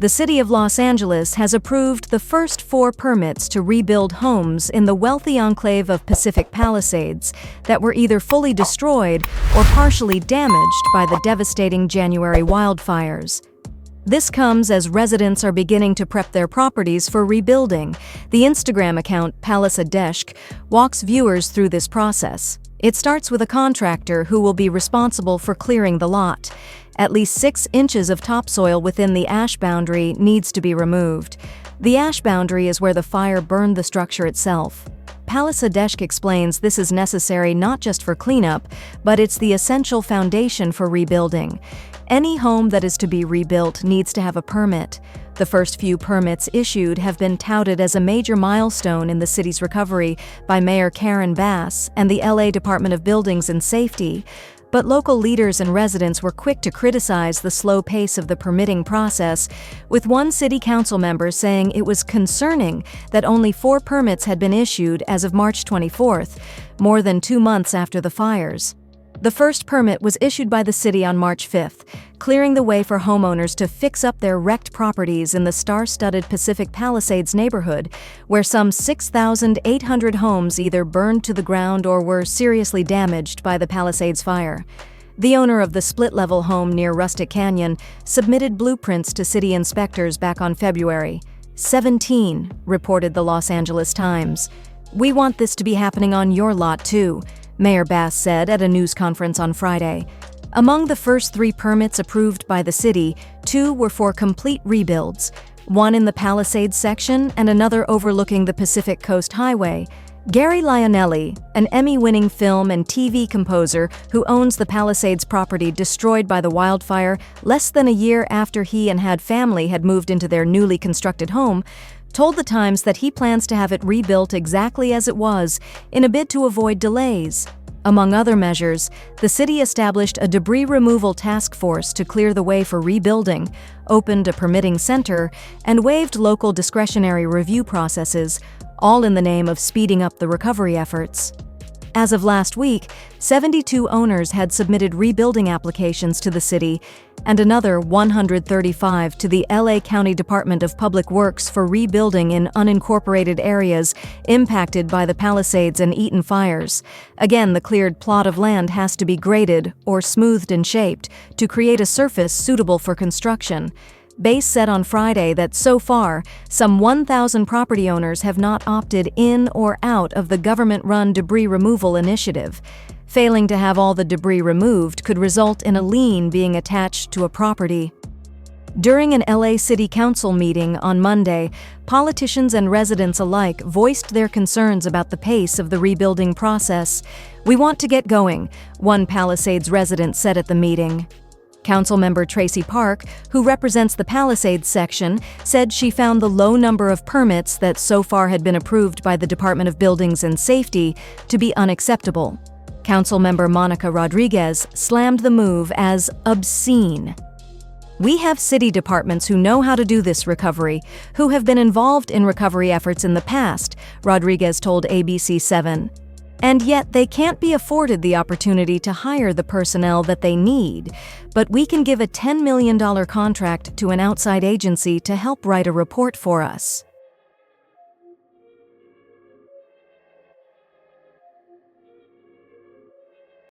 the City of Los Angeles has approved the first 4 permits to rebuild homes in the wealthy enclave of Pacific Palisades that were either fully destroyed or partially damaged by the devastating January wildfires. This comes as residents are beginning to prep their properties for rebuilding. The Instagram account Palisadeshq walks viewers through this process. It starts with a contractor who will be responsible for clearing the lot. At least 6 inches of topsoil within the ash boundary needs to be removed. The ash boundary is where the fire burned the structure itself. Palisadeshq explains this is necessary not just for cleanup, but it's the essential foundation for rebuilding. Any home that is to be rebuilt needs to have a permit. The first few permits issued have been touted as a major milestone in the city's recovery by Mayor Karen Bass and the LA Department of Buildings and Safety. But local leaders and residents were quick to criticize the slow pace of the permitting process, with one city council member saying it was concerning that only 4 permits had been issued as of March 24th, more than 2 months after the fires. The first permit was issued by the city on March 5th, clearing the way for homeowners to fix up their wrecked properties in the star-studded Pacific Palisades neighborhood, where some 6,800 homes either burned to the ground or were seriously damaged by the Palisades fire. The owner of the split-level home near Rustic Canyon submitted blueprints to city inspectors back on February 17, reported the Los Angeles Times. "We want this to be happening on your lot too," Mayor Bass said at a news conference on Friday. Among the first 3 permits approved by the city, 2 were for complete rebuilds, one in the Palisades section and another overlooking the Pacific Coast Highway. Gary Lionelli, an Emmy-winning film and TV composer who owns the Palisades property destroyed by the wildfire less than a year after he and family had moved into their newly constructed home, told the Times that he plans to have it rebuilt exactly as it was in a bid to avoid delays. Among other measures, the city established a debris removal task force to clear the way for rebuilding, opened a permitting center, and waived local discretionary review processes, all in the name of speeding up the recovery efforts. As of last week, 72 owners had submitted rebuilding applications to the city and another 135 to the LA County Department of Public Works for rebuilding in unincorporated areas impacted by the Palisades and Eaton fires. Again, the cleared plot of land has to be graded or smoothed and shaped to create a surface suitable for construction. Bass said on Friday that so far, some 1,000 property owners have not opted in or out of the government-run debris removal initiative. Failing to have all the debris removed could result in a lien being attached to a property. During an LA City Council meeting on Monday, politicians and residents alike voiced their concerns about the pace of the rebuilding process. "We want to get going," one Palisades resident said at the meeting. Councilmember Tracy Park, who represents the Palisades section, said she found the low number of permits that so far had been approved by the Department of Buildings and Safety to be unacceptable. Councilmember Monica Rodriguez slammed the move as obscene. "We have city departments who know how to do this recovery, who have been involved in recovery efforts in the past," Rodriguez told ABC7. "And yet they can't be afforded the opportunity to hire the personnel that they need. But we can give a $10 million contract to an outside agency to help write a report for us."